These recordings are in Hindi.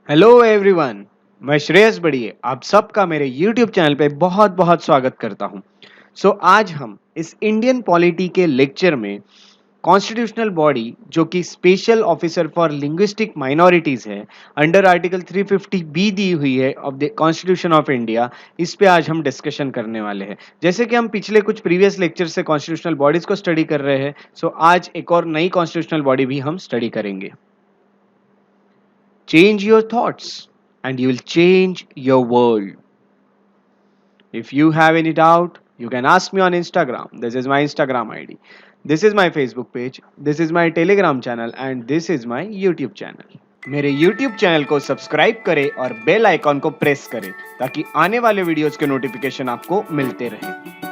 Hello everyone. मैं श्रेयस बड़िए आप सबका मेरे यूट्यूब चैनल पे बहुत बहुत स्वागत करता हूं। आज हम इस इंडियन पॉलिटी के लेक्चर में कॉन्स्टिट्यूशनल बॉडी जो कि special officer for linguistic minorities है, अंडर आर्टिकल 350 बी दी हुई है of the constitution of India, इस पे आज हम डिस्कशन करने वाले हैं। जैसे कि हम पिछले कुछ प्रीवियस लेक्चर से कॉन्स्टिट्यूशनल बॉडीज को स्टडी कर रहे हैं, आज एक और नई कॉन्स्टिट्यूशनल बॉडी भी हम स्टडी करेंगे। Change your thoughts and you will change your world. If you have any doubt, you can ask me on Instagram. This is my Instagram ID. This is my Facebook page. This is my Telegram channel and this is my YouTube channel. मेरे YouTube चैनल को सब्सक्राइब करें और बेल आइकॉन को प्रेस करें ताकि आने वाले वीडियोस के नोटिफिकेशन आपको मिलते रहें।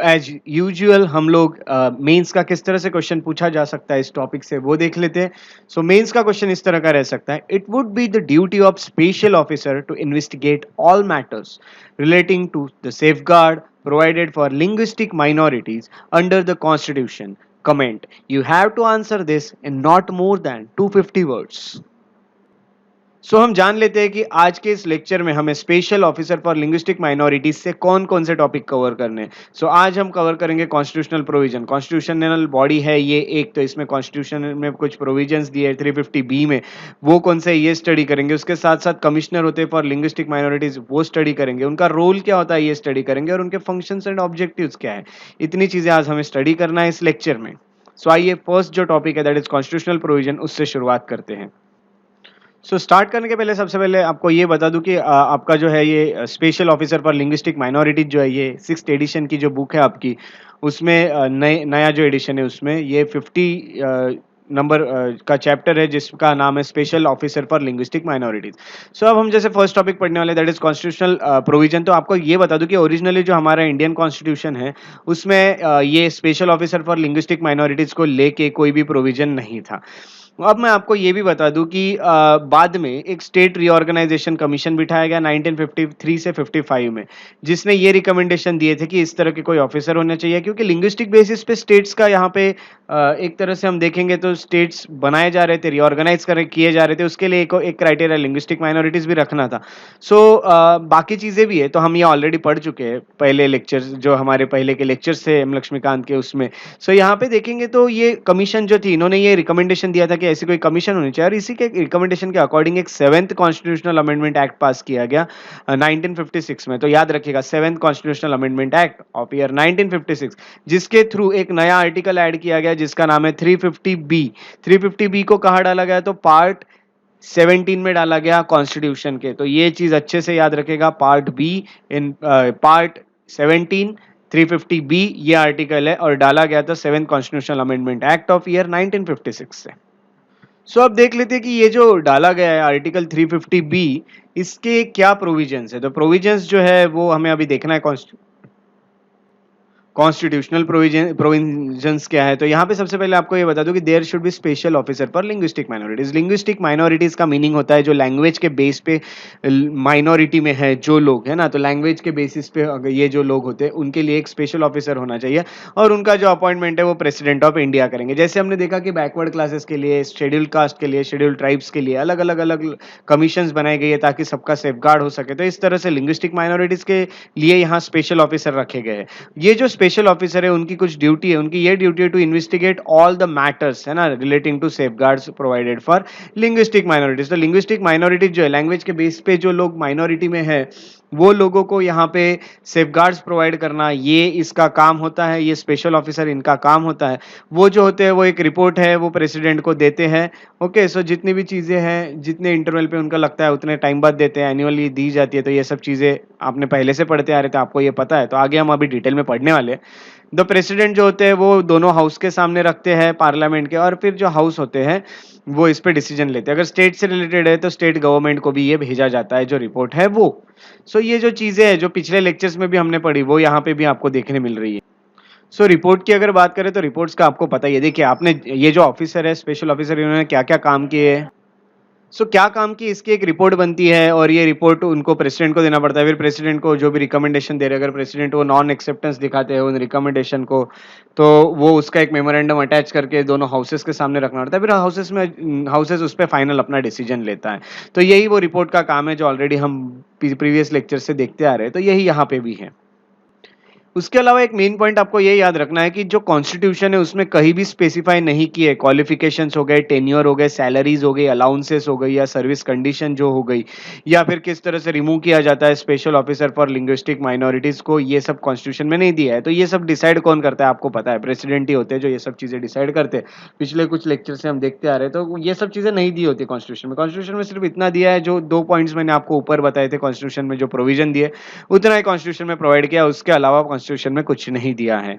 एज यूजुअल हम लोग मेंस का किस तरह से क्वेश्चन पूछा जा सकता है इस टॉपिक से वो देख लेते हैं। मेंस का क्वेश्चन इस तरह का रह सकता है, it would be the duty of special officer to investigate all matters relating to the safeguard provided for linguistic minorities under the constitution. Comment. You have to answer this in not more than 250 words. हम जान लेते हैं कि आज के इस लेक्चर में हमें special officer for linguistic minorities से कौन कौन से टॉपिक कवर करने हैं। आज हम कवर करेंगे कॉन्स्टिट्यूशनल प्रोविजन। कॉन्स्टिट्यूशनल बॉडी है ये एक, तो इसमें कॉन्स्टिट्यूशन में कुछ प्रोविजंस दिए 350 बी में, वो कौन से ये स्टडी करेंगे। उसके साथ साथ कमिश्नर होते हैं फॉर लिंग्विस्टिक माइनॉरिटीज, वो स्टडी करेंगे, उनका रोल क्या होता है ये स्टडी करेंगे, और उनके फंक्शंस एंड ऑब्जेक्टिव्स क्या है। इतनी चीजें आज हमें स्टडी करना है इस लेक्चर में। आइए फर्स्ट जो टॉपिक है दैट इज कॉन्स्टिट्यूशनल प्रोविजन, उससे शुरुआत करते हैं। स्टार्ट करने के पहले सबसे पहले आपको ये बता दूं कि आपका जो है ये special officer for linguistic minorities जो है ये 6th एडिशन की जो बुक है आपकी, उसमें नया जो एडिशन है उसमें ये 50 नंबर का चैप्टर है जिसका नाम है special officer for linguistic minorities. अब हम जैसे फर्स्ट टॉपिक पढ़ने वाले दैट इज कॉन्स्टिट्यूशनल प्रोविजन। तो आपको ये बता दूं कि ओरिजिनली जो हमारा इंडियन कॉन्स्टिट्यूशन है उसमें ये special officer for linguistic minorities को लेके कोई भी प्रोविजन नहीं था। अब मैं आपको ये भी बता दूं कि बाद में एक स्टेट रीऑर्गेनाइजेशन कमीशन बिठाया गया 1953 से 55 में, जिसने ये रिकमेंडेशन दिए थे कि इस तरह के कोई ऑफिसर होना चाहिए, क्योंकि लिंग्विस्टिक बेसिस पे स्टेट्स का यहाँ पे एक तरह से हम देखेंगे तो स्टेट्स बनाए जा रहे थे, रीऑर्गेनाइज किए जा रहे थे, उसके लिए एक क्राइटेरिया लिंग्विस्टिक माइनॉरिटीज भी रखना था। बाकी चीजें भी है तो हम ये ऑलरेडी पढ़ चुके हैं पहले लेक्चर, जो हमारे पहले के लेक्चर्स थे एम लक्ष्मीकांत के उसमें। यहाँ पे देखेंगे तो ये कमीशन जो थी, इन्होंने ये रिकमेंडेशन दिया था कि ऐसी कोई कमीशन होनी चाहिए, और इसी के रिकमेंडेशन के अकॉर्डिंग एक 7th कॉन्स्टिट्यूशनल अमेंडमेंट एक्ट पास किया गया 1956 में। तो याद रखिएगा 7th constitutional amendment act of year 1956, जिसके थ्रू एक नया आर्टिकल ऐड किया गया जिसका नाम है 350 बी। 350 बी को कहाँ डाला गया, तो पार्ट 17 में डाला गया कॉन्स्टिट्यूशन के। तो ये चीज अच्छे से याद रखेगा, part B in part 17 350 B ये आर्टिकल है और डाला गया था 7th constitutional amendment act of year 1956 से। अब देख लेते हैं कि ये जो डाला गया है आर्टिकल 350 बी, इसके क्या प्रोविजंस है। तो प्रोविजंस जो है वो हमें अभी देखना है कॉन्स्टिट्यूशनल प्रोविजंस क्या है। तो यहाँ पे सबसे पहले आपको ये बता दूं कि there should be special officer for linguistic minorities. Linguistic minorities का मीनिंग होता है जो लैंग्वेज के बेस पे माइनॉरिटी में है जो लोग है ना, तो लैंग्वेज के बेसिस पे अगर ये जो लोग होते हैं उनके लिए एक स्पेशल ऑफिसर होना चाहिए, और उनका जो अपॉइंटमेंट है वो प्रेसिडेंट ऑफ इंडिया करेंगे। जैसे हमने देखा कि बैकवर्ड क्लासेस के लिए, शेड्यूल्ड कास्ट के लिए, शेड्यूल्ड ट्राइब्स के लिए अलग अलग कमीशन बनाई गई है ताकि सबका सेफगार्ड हो सके। तो इस तरह से लिंग्विस्टिक माइनॉरिटीज के लिए यहाँ स्पेशल ऑफिसर रखे गए हैं। ये जो स्पेशल ऑफिसर है उनकी कुछ ड्यूटी है, उनकी ये ड्यूटी है to investigate all the matters है ना relating to safeguards provided for linguistic minorities. तो लिंग्विस्टिक माइनॉरिटीज जो है लैंग्वेज के बेस पे जो लोग माइनॉरिटी में है वो लोगों को यहाँ पे सेफगार्ड्स प्रोवाइड करना, ये इसका काम होता है, ये स्पेशल ऑफिसर इनका काम होता है। वो जो होते हैं वो एक रिपोर्ट है वो प्रेसिडेंट को देते हैं। ओके, जितनी भी चीजें हैं जितने इंटरवल पे उनका लगता है उतने टाइम बाद देते हैं, एनुअली दी जाती है। तो ये सब चीजें आपने पहले से पढ़ते आ रहे थे, आपको ये पता है, तो आगे हम अभी डिटेल में पढ़ने वाले हैं। द प्रेसिडेंट जो होते हैं वो दोनों हाउस के सामने रखते हैं पार्लियामेंट के, और फिर जो हाउस होते हैं वो इस पे डिसीजन लेते हैं। अगर स्टेट से रिलेटेड है तो स्टेट गवर्नमेंट को भी ये भेजा जाता है जो रिपोर्ट है वो। ये जो चीजें हैं जो पिछले लेक्चर्स में भी हमने पढ़ी वो यहाँ पे भी आपको देखने मिल रही है। रिपोर्ट की अगर बात करें तो रिपोर्ट्स का आपको पता ही है। देखिए आपने ये जो ऑफिसर है स्पेशल ऑफिसर, इन्होंने क्या क्या काम किए हैं। क्या काम की इसकी एक रिपोर्ट बनती है और ये रिपोर्ट उनको प्रेसिडेंट को देना पड़ता है। फिर प्रेसिडेंट को जो भी रिकमेंडेशन दे रहे हैं, अगर प्रेसिडेंट वो नॉन एक्सेप्टेंस दिखाते हैं उन रिकमेंडेशन को, तो वो उसका एक मेमोरेंडम अटैच करके दोनों हाउसेस के सामने रखना पड़ता है। फिर हाउसेस उस पर फाइनल अपना डिसीजन लेता है। तो यही वो रिपोर्ट का काम है जो ऑलरेडी हम प्रीवियस लेक्चर से देखते आ रहे हैं, तो यही यहाँ पे भी है। उसके अलावा एक मेन पॉइंट आपको ये याद रखना है कि जो कॉन्स्टिट्यूशन है उसमें कहीं भी स्पेसिफाई नहीं किए क्वालिफिकेशंस हो गए, टेन्योर हो गए, सैलरीज हो गई, अलाउंसेस हो गई, या सर्विस कंडीशन जो हो गई, या फिर किस तरह से रिमूव किया जाता है special officer for linguistic minorities को, ये सब कॉन्स्टिट्यूशन में नहीं दिया है। तो ये सब डिसाइड कौन करता है आपको पता है, प्रेसिडेंट ही होते हैं जो ये सब चीजें डिसाइड करते हैं। पिछले कुछ लेक्चर से हम देखते आ रहे हैं, तो ये सब चीजें नहीं दी होती कॉन्स्टिट्यूशन में। कॉन्स्टिट्यूशन में सिर्फ इतना दिया है, जो 2 पॉइंट्स मैंने आपको ऊपर बताए थे कॉन्स्टिट्यूशन में जो प्रोविजन दिए, उतना ही कॉन्स्टिट्यूशन में प्रोवाइड किया, उसके अलावा कॉन्स्टिट्यूशन में कुछ नहीं दिया है।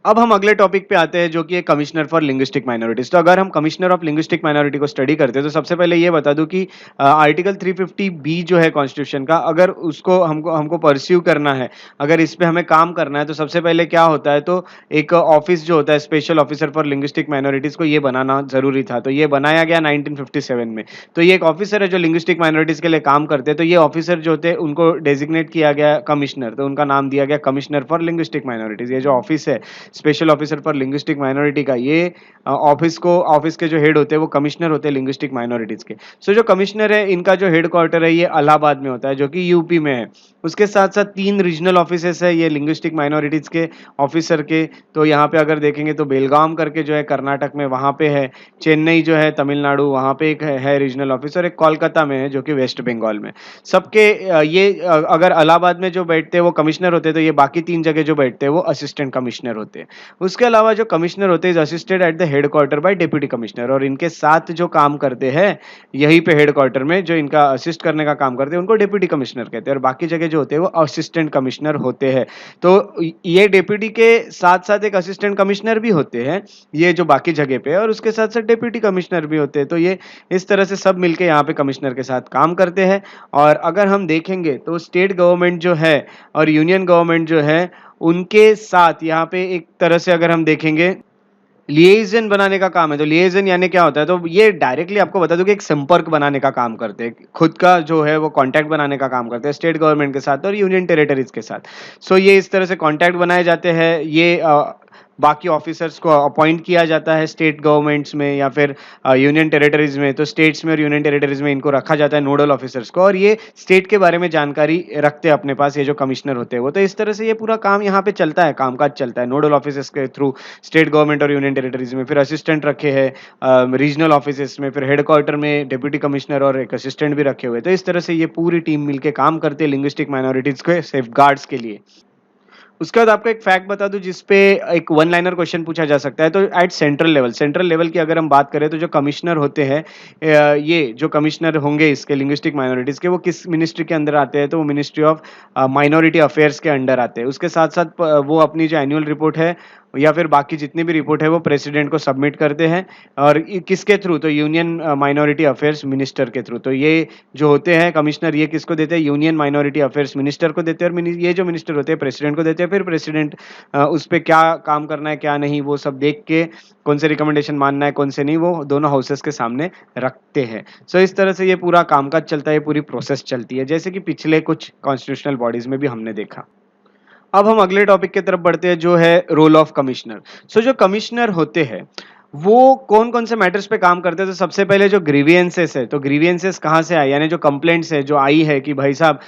अब हम अगले टॉपिक पे आते हैं जो कि है कमिश्नर फॉर लिंग्विस्टिक माइनॉरिटीज। तो अगर हम कमिश्नर ऑफ लिंग्विस्टिक माइनॉरिटी को स्टडी करते हैं, तो सबसे पहले ये बता दूं कि आर्टिकल 350 बी जो है कॉन्स्टिट्यूशन का, अगर उसको हमको हमको परस्यू करना है, अगर इस पे हमें काम करना है, तो सबसे पहले क्या होता है, तो एक ऑफिस जो होता है special officer for linguistic minorities को ये बनाना जरूरी था। तो ये बनाया गया 1957 में। तो ये एक ऑफिसर है जो लिंग्विस्टिक माइनॉरिटीज के लिए काम करते हैं। तो ये ऑफिसर जो होते हैं उनको डेजिग्नेट किया गया कमिश्नर, तो उनका नाम दिया गया कमिश्नर फॉर लिंग्विस्टिक माइनॉरिटीज। ये जो ऑफिस है special officer for linguistic minority का, ये ऑफिस के जो हेड होते हैं वो कमिश्नर होते हैं लिंग्विस्टिक माइनॉरिटीज के। जो कमिश्नर है इनका जो हेड क्वार्टर है ये इलाहाबाद में होता है, जो कि यूपी में है। उसके साथ साथ 3 रीजनल ऑफिसेस है ये लिंग्विस्टिक माइनॉरिटीज के ऑफिसर के। तो यहाँ पे अगर देखेंगे तो बेलगाम करके जो है कर्नाटक में, वहाँ पे है। चेन्नई जो है तमिलनाडु, वहाँ पे एक है रीजनल ऑफिस, और एक कोलकाता में है जो कि वेस्ट बंगाल में। सबके अगर इलाहाबाद में जो बैठते हैं वो कमिश्नर होते हैं, तो ये बाकी 3 जगह जो बैठते हैं वो असिस्टेंट कमिश्नर होते हैं। उसके अलावा जो कमिश्नर होते हैं is assisted at the head quarter by deputy commissioner, और इनके साथ जो काम करते हैं यहीं पे हेड क्वार्टर में, जो इनका असिस्ट करने का काम करते हैं उनको डिप्टी कमिश्नर कहते हैं, और बाकी जगह जो होते हैं वो असिस्टेंट कमिश्नर होते हैं। तो ये डिप्टी के साथ साथ एक असिस्टेंट कमिश्नर भी होते हैं, ये जो बाकी जगह पे है, और उसके साथ साथ डिप्टी कमिश्नर भी होते हैं। तो ये इस तरह से सब मिलके यहाँ पे कमिश्नर के साथ काम करते हैं। और अगर हम देखेंगे तो स्टेट गवर्नमेंट जो है और यूनियन गवर्नमेंट जो है, उनके साथ यहाँ पे एक तरह से अगर हम देखेंगे लिएजन बनाने का काम है। तो लिएजन यानी क्या होता है, तो ये डायरेक्टली आपको बता दूं कि एक संपर्क बनाने का काम करते हैं, खुद का जो है वो कांटेक्ट बनाने का काम करते हैं स्टेट गवर्नमेंट के साथ और यूनियन टेरिटरीज के साथ। ये इस तरह से कांटेक्ट बनाए जाते हैं। ये बाकी ऑफिसर्स को अपॉइंट किया जाता है स्टेट गवर्नमेंट्स में या फिर यूनियन टेरिटरीज में। तो स्टेट्स में और यूनियन टेरिटरीज में इनको रखा जाता है नोडल ऑफिसर्स को, और ये स्टेट के बारे में जानकारी रखते हैं अपने पास, ये जो कमिश्नर होते हैं वो। तो इस तरह से ये पूरा काम यहाँ पे चलता है, कामकाज चलता है नोडल ऑफिसर्स के थ्रू स्टेट गवर्नमेंट और यूनियन टेरिटरीज में। फिर असिस्टेंट रखे हैं रीजनल ऑफिस में, फिर हेडक्वार्टर में डिप्टी कमिश्नर और एक असिस्टेंट भी रखे हुए। तो इस तरह से ये पूरी टीम मिलकर काम करते हैं लिंग्विस्टिक माइनॉरिटीज के सेफगार्ड्स के लिए। उसके बाद आपको एक फैक्ट बता दूं जिसपे एक वन लाइनर क्वेश्चन पूछा जा सकता है। तो एट सेंट्रल लेवल की अगर हम बात करें, तो जो कमिश्नर होते हैं, ये जो कमिश्नर होंगे इसके लिंग्विस्टिक माइनॉरिटीज के, वो किस मिनिस्ट्री के अंदर आते हैं, तो वो मिनिस्ट्री ऑफ माइनॉरिटी अफेयर्स के अंडर आते हैं। उसके साथ साथ वो अपनी जो एनुअल रिपोर्ट है या फिर बाकी जितनी भी रिपोर्ट है वो प्रेसिडेंट को सबमिट करते हैं, और किसके थ्रू, तो यूनियन माइनॉरिटी अफेयर्स मिनिस्टर के थ्रू। तो ये जो होते हैं कमिश्नर, ये किसको देते हैं, यूनियन माइनॉरिटी अफेयर्स मिनिस्टर को देते हैं, और ये जो मिनिस्टर होते हैं प्रेसिडेंट को देते हैं। फिर प्रेसिडेंट उस पर क्या काम करना है क्या नहीं वो सब देख के, कौन से रिकमेंडेशन मानना है कौन से नहीं, वो दोनों हाउसेस के सामने रखते हैं। इस तरह से ये पूरा कामकाज चलता है, ये पूरी प्रोसेस चलती है, जैसे कि पिछले कुछ कॉन्स्टिट्यूशनल बॉडीज में भी हमने देखा। अब हम अगले टॉपिक की तरफ बढ़ते हैं जो है रोल ऑफ कमिश्नर। जो कमिश्नर होते हैं वो कौन कौन से मैटर्स पे काम करते हैं। तो सबसे पहले जो ग्रीवियंसेस है, तो ग्रीवियंसेस कहाँ से आए, यानी जो कंप्लेंट्स है जो आई है कि भाई साहब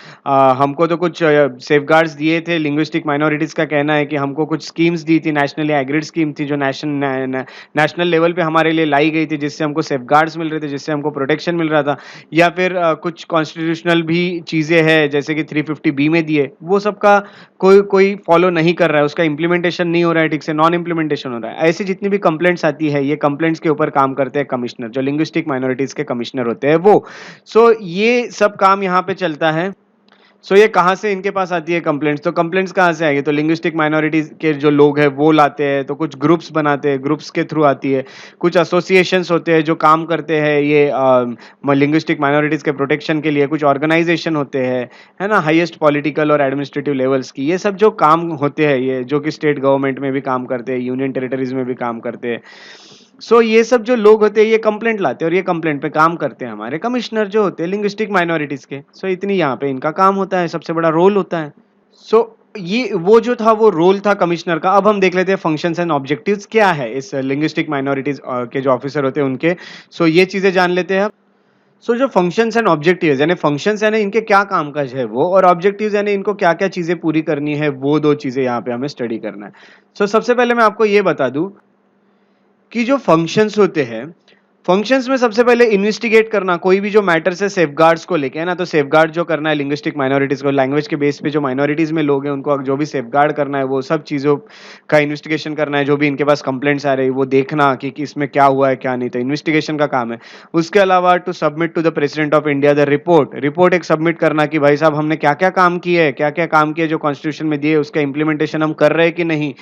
हमको तो कुछ सेफगार्ड्स दिए थे। लिंग्विस्टिक माइनॉरिटीज का कहना है कि हमको कुछ स्कीम्स दी थी, नेशनली एग्रीड स्कीम थी जो नेशनल लेवल पे हमारे लिए लाई गई थी, जिससे हमको सेफगार्ड्स मिल रहे थे, जिससे हमको प्रोटेक्शन मिल रहा था। या फिर कुछ कॉन्स्टिट्यूशनल भी चीजें हैं जैसे कि 350 बी में दिए, वो सबका कोई कोई फॉलो नहीं कर रहा है, उसका इंप्लीमेंटेशन नहीं हो रहा है ठीक से, नॉन इंप्लीमेंटेशन हो रहा है। ऐसी जितनी भी कंप्लेंट्स आती है, ये कंप्लेंट्स के ऊपर काम करते हैं कमिश्नर, जो लिंग्विस्टिक माइनॉरिटीज के कमिश्नर होते हैं वो। ये सब काम यहाँ पे चलता है। ये कहाँ से इनके पास आती है कंप्लेंट्स, तो कंप्लेंट्स कहाँ से आएगी, तो लिंग्विस्टिक माइनॉरिटीज के जो लोग हैं वो लाते हैं, तो कुछ ग्रुप्स बनाते हैं, ग्रुप्स के थ्रू आती है। कुछ एसोसिएशंस होते हैं जो काम करते हैं ये लिंग्विस्टिक माइनॉरिटीज के प्रोटेक्शन के लिए। कुछ ऑर्गेनाइजेशन होते हैं, है ना, हाईएस्ट पॉलिटिकल और एडमिनिस्ट्रेटिव लेवल्स की। ये सब जो काम होते हैं, ये जो कि स्टेट गवर्नमेंट में भी काम करते हैं, यूनियन टेरिटरीज में भी काम करते हैं। सो ये सब जो लोग होते हैं ये कंप्लेंट लाते हैं और ये कंप्लेंट पे काम करते हैं हमारे कमिश्नर जो होते हैं लिंग्विस्टिक माइनॉरिटीज के। सो इतनी यहाँ पे इनका काम होता है, सबसे बड़ा रोल होता है। सो ये वो जो था वो रोल था कमिश्नर का। अब हम देख लेते हैं फंक्शंस एंड ऑब्जेक्टिव्स क्या है इस लिंग्विस्टिक माइनॉरिटीज के जो ऑफिसर होते हैं उनके। सो ये चीजें जान लेते हैं। सो जो फंक्शंस एंड ऑब्जेक्टिव्स यानी फंक्शंस यानी इनके क्या कामकाज है वो, और ऑब्जेक्टिव्स यानी इनको क्या क्या चीजें पूरी करनी है, वो दो चीजें यहाँ पे हमें स्टडी करना है। सो सबसे पहले मैं आपको ये बता दूं कि जो फंक्शंस होते हैं, फंक्शंस में सबसे पहले इन्वेस्टिगेट करना कोई भी जो मैटर्स है सेफगार्ड्स को लेके, है ना। तो सेफगार्ड जो करना है लिंग्विस्टिक माइनॉरिटीज को, लैंग्वेज के बेस पे जो माइनॉरिटीज में लोग हैं उनको जो भी सेफगार्ड करना है वो सब चीज़ों का इन्वेस्टिगेशन करना है। जो भी इनके पास कंप्लेंट्स आ रही है वो देखना कि इसमें क्या हुआ है क्या नहीं, तो इन्वेस्टिगेशन का काम है। उसके अलावा to submit to the president of India the report एक सबमिट करना कि भाई साहब हमने क्या क्या काम किए है, क्या क्या काम किए जो कॉन्स्टिट्यूशन में दिए उसका इंप्लीमेंटेशन हम कर रहे हैं कि नहीं,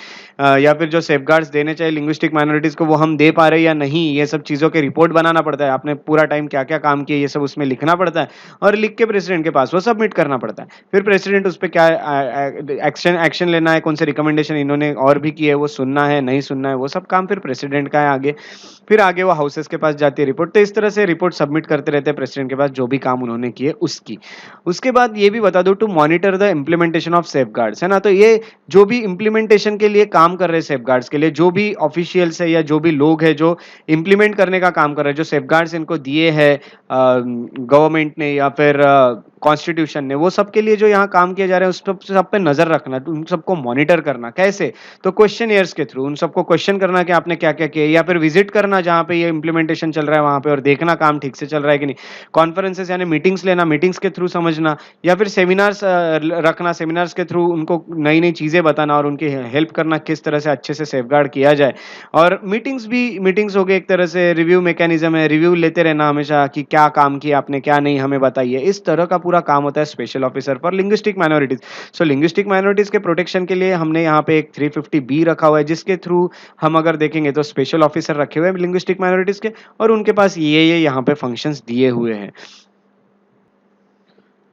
या फिर जो सेफगार्ड्स देने चाहिए लिंग्विस्टिक माइनॉरिटीज को वो हम दे पा रहे हैं या नहीं, ये सब चीज़ों के रिपोर्ट बनाना पड़ता है। आपने पूरा टाइम क्या क्या काम किया ये सब उसमें लिखना पड़ता है और लिख के प्रेसिडेंट के पास वो सबमिट करना पड़ता है। फिर प्रेसिडेंट उस पर क्या एक्शन एक्शन लेना है, कौन से रिकमेंडेशन इन्होंने और भी किए वो सुनना है नहीं सुनना है, वो सब काम फिर प्रेसिडेंट का है आगे। फिर आगे वो हाउसेस के पास जाती है रिपोर्ट। तो इस तरह से रिपोर्ट सबमिट करते रहते हैं प्रेसिडेंट के पास जो भी काम उन्होंने किए उसकी। उसके बाद ये भी बता दो to monitor the implementation of safeguards, है ना। तो ये जो भी इम्प्लीमेंटेशन के लिए काम कर रहे हैं सेफगार्ड्स के लिए, जो भी ऑफिशियल्स है या जो भी लोग है जो इम्प्लीमेंट करने का काम कर रहे हैं, जो सेफगार्ड्स इनको दिए हैं गवर्नमेंट ने या फिर कॉन्स्टिट्यूशन ने, वो सबके लिए जो यहाँ काम किया जा रहा है उस सब पे नजर रखना, तो उन सबको मॉनिटर करना। कैसे? तो क्वेश्चन ईयर्स के थ्रू उन सबको क्वेश्चन करना कि आपने क्या क्या किया, या फिर विजिट करना जहाँ पे ये इम्प्लीमेंटेशन चल रहा है वहां पे और देखना काम ठीक से चल रहा है कि नहीं। कॉन्फ्रेंसेस यानी मीटिंग्स लेना, मीटिंग्स के थ्रू समझना, या फिर सेमिनार्स रखना, सेमिनार्स के थ्रू उनको नई नई चीजें बताना और उनकी हेल्प करना किस तरह से अच्छे से सेफगार्ड किया जाए। और मीटिंग्स हो गए एक तरह से रिव्यू मैकेनिज्म है, रिव्यू लेते रहना हमेशा कि क्या काम किया आपने क्या नहीं हमें बताइए। इस तरह का पूरा काम होता है special officer for linguistic minorities. So linguistic minorities के प्रोटेक्शन के लिए हमने यहाँ पे एक 350B रखा हुआ है, जिसके थ्रू हम अगर देखेंगे तो स्पेशल ऑफिसर रखे हुए हैं लिंग्विस्टिक माइनॉरिटीज के, और उनके पास ये यहाँ पे फंक्शंस दिए हुए हैं।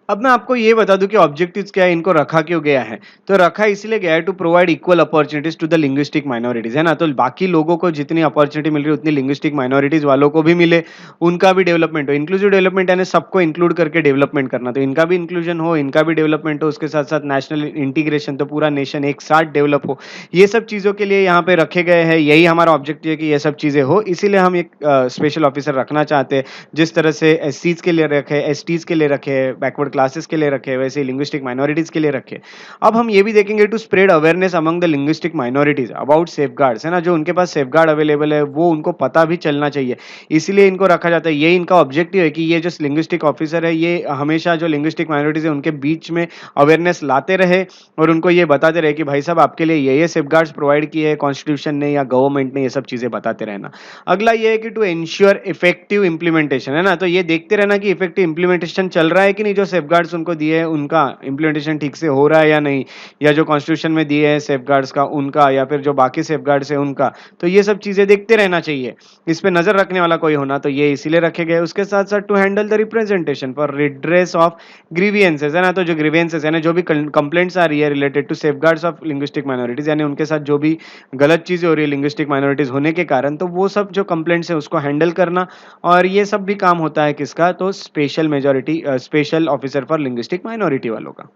अब मैं आपको ये बता दूं कि ऑब्जेक्टिव्स क्या है, इनको रखा क्यों गया है। तो रखा इसलिए गया है to provide equal opportunities to the linguistic minorities, है ना। तो बाकी लोगों को जितनी अपॉर्चुनिटी मिल रही है उतनी लिंग्विस्टिक माइनॉरिटीज वालों को भी मिले, उनका भी डेवलपमेंट हो। इंक्लूसिव डेवलपमेंट यानी सबको इंक्लूड करके डेवलपमेंट करना, तो इनका भी इंक्लूजन हो, इनका भी डेवलपमेंट हो, उसके साथ साथ नेशनल इंटीग्रेशन, तो पूरा नेशन एक साथ डेवलप हो। ये सब चीज़ों के लिए यहाँ पे रखे गए हैं, यही हमारा ऑब्जेक्टिव है कि ये सब चीज़ें हो, इसीलिए हम एक स्पेशल ऑफिसर रखना चाहते हैं। जिस तरह से एससीज के लिए रखे, एसटीज के लिए रखे, बैकवर्ड क्लासेस के लिए रखे, वैसे लिंग्विस्टिक माइनॉरिटीज के लिए रखे। अब हम ये भी देखेंगे to spread awareness among the linguistic minorities about safeguards, है ना। जो उनके पास सेफगार्ड अवेलेबल है वो उनको पता भी चलना चाहिए, इसीलिए इनको रखा जाता है। ये इनका ऑब्जेक्टिव है कि ये जो लिंग्विस्टिक ऑफिसर है ये हमेशा जो लिंग्विस्टिक माइनॉरिटीज है उनके बीच में अवेयरनेस लाते रहे और उनको ये बताते रहे कि भाई साहब आपके लिए ये सेफगार्ड्स प्रोवाइड किए हैं कॉन्स्टिट्यूशन ने या गवर्नमेंट ने, ये सब चीजें बताते रहना। अगला ये है कि टू एंश्योर इफेक्टिव इंप्लीमेंटेशन, है ना। तो ये देखते रहना कि इफेक्टिव इंप्लीमेंटेशन चल रहा है कि नहीं, जो सेफगार्ड्स उनको दिए हैं उनका इंप्लीमेंटेशन ठीक से हो रहा है या नहीं, या जो कॉन्स्टिट्यूशन में दिए हैं सेफगार्ड्स का उनका, या फिर जो बाकी सेफगार्ड्स है उनका। तो ये सब चीजें देखते रहना चाहिए, इस पे नजर रखने वाला कोई होना, तो ये इसीलिए रखे गए। उसके साथ साथ to handle the representation for redress of grievances, है ना। तो जो ग्रीवियंसेस है ना, जो भी कंप्लेंट्स आ रही है related to safeguards of linguistic minorities, यानी उनके साथ जो भी गलत चीजें हो रही है लिंग्विस्टिक माइनॉरिटीज होने के कारण, तो वो सब जो कंप्लेंट्स है उसको हैंडल करना। और ये सब भी काम होता है किसका, तो special officer for linguistic minority वालों का।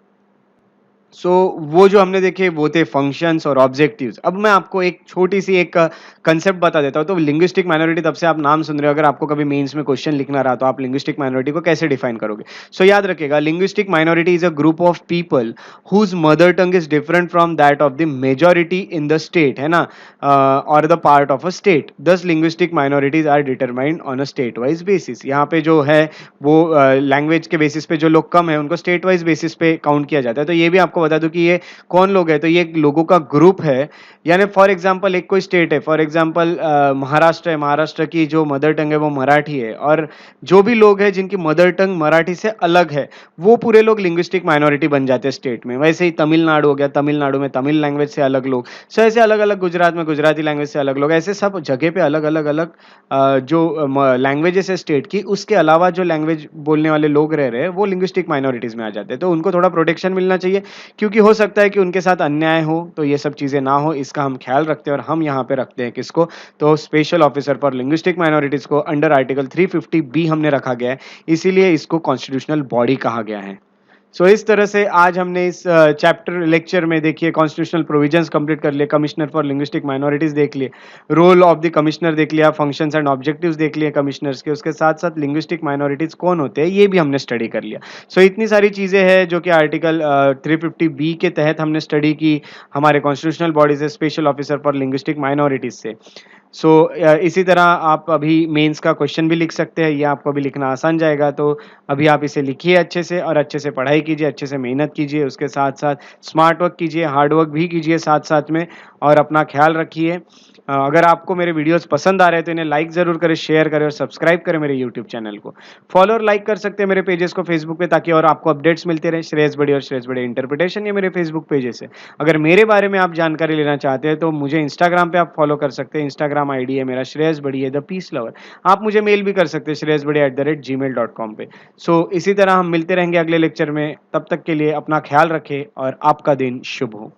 सो वो जो हमने देखे वो थे फंक्शंस और ऑब्जेक्टिव्स। अब मैं आपको एक छोटी सी एक कंसेप्ट बता देता हूँ। तो लिंग्विस्टिक माइनॉरिटी, तब से आप नाम सुन रहे हो, अगर आपको कभी मेंस में क्वेश्चन लिखना रहा तो आप लिंग्विस्टिक माइनॉरिटी को कैसे डिफाइन करोगे। सो याद रखिएगा, linguistic minority is a group of people whose mother tongue is different from that of the majority in the state, है ना, और the part of a state. Thus linguistic minorities are determined on a state wise basis. यहाँ पे जो है वो लैंग्वेज के बेसिस पे जो लोग कम है उनको स्टेट वाइज बेसिस पे काउंट किया जाता है। तो ये भी आपको बता दूं कि ये कौन लोग हैं, तो ये लोगों का ग्रुप है। यानी फॉर एग्जांपल एक कोई स्टेट है, फॉर एग्जांपल महाराष्ट्र है, महाराष्ट्र की जो मदर टंग है वो मराठी है, और जो भी लोग हैं जिनकी मदर टंग मराठी से अलग है वो पूरे लोग लिंग्विस्टिक माइनॉरिटी बन जाते हैं स्टेट में। वैसे ही तमिलनाडु हो गया, तमिलनाडु में तमिल लैंग्वेज से अलग लोग, सो ऐसे अलग अलग, गुजरात में गुजराती लैंग्वेज से अलग लोग, ऐसे सब जगह पे अलग अलग अलग जो लैंग्वेजेस है स्टेट की, उसके अलावा जो लैंग्वेज बोलने वाले लोग रह रहे हैं वो लिंग्विस्टिक माइनॉरिटीज में आ जाते हैं। तो उनको थोड़ा प्रोटेक्शन मिलना चाहिए, क्योंकि हो सकता है कि उनके साथ अन्याय हो, तो ये सब चीज़ें ना हो, इसका हम ख्याल रखते हैं और हम यहाँ पे रखते हैं किसको, तो special officer for linguistic minorities को अंडर आर्टिकल 350 बी हमने रखा गया है, इसीलिए इसको कॉन्स्टिट्यूशनल बॉडी कहा गया है। इस तरह से आज हमने इस चैप्टर लेक्चर में देखिए कॉन्स्टिट्यूशनल प्रोविजंस कंप्लीट कर लिए, कमिश्नर फॉर लिंग्विस्टिक माइनॉरिटीज देख लिए, रोल ऑफ द कमिश्नर देख लिया, फंक्शंस एंड ऑब्जेक्टिव्स देख लिए कमिश्नर्स के, उसके साथ साथ लिंग्विस्टिक माइनॉरिटीज कौन होते हैं ये भी हमने स्टडी कर लिया। इतनी सारी चीज़ें हैं जो कि आर्टिकल 350 बी के तहत हमने स्टडी की हमारे कॉन्स्टिट्यूशनल बॉडी से, special officer for linguistic minorities से। इसी तरह आप अभी मेंस का क्वेश्चन भी लिख सकते हैं, ये आपको अभी लिखना आसान जाएगा, तो अभी आप इसे लिखिए अच्छे से और अच्छे से पढ़ाई कीजिए, अच्छे से मेहनत कीजिए, उसके साथ साथ स्मार्ट वर्क कीजिए, हार्ड वर्क भी कीजिए साथ साथ में, और अपना ख्याल रखिए। अगर आपको मेरे वीडियोस पसंद आ रहे हैं तो इन्हें लाइक ज़रूर करें, शेयर करें और सब्सक्राइब करें मेरे यूट्यूब चैनल को। फॉलो और लाइक कर सकते हैं मेरे पेजेस को फेसबुक पे, ताकि और आपको अपडेट्स मिलते रहे। श्रेयस बड़ी और श्रेयस बड़ी इंटरप्रिटेशन, ये मेरे फेसबुक पेजेस है। अगर मेरे बारे में आप जानकारी लेना चाहते हैं तो मुझे इंस्टाग्राम पे आप फॉलो कर सकते हैं। इंस्टाग्राम आईडी है मेरा श्रेयस बड़ी है, द पीस लवर। आप मुझे मेल भी कर सकते हैं shreyasbadi@gmail.com पे। इसी तरह हम मिलते रहेंगे अगले लेक्चर में, तब तक के लिए अपना ख्याल रखें और आपका दिन शुभ हो।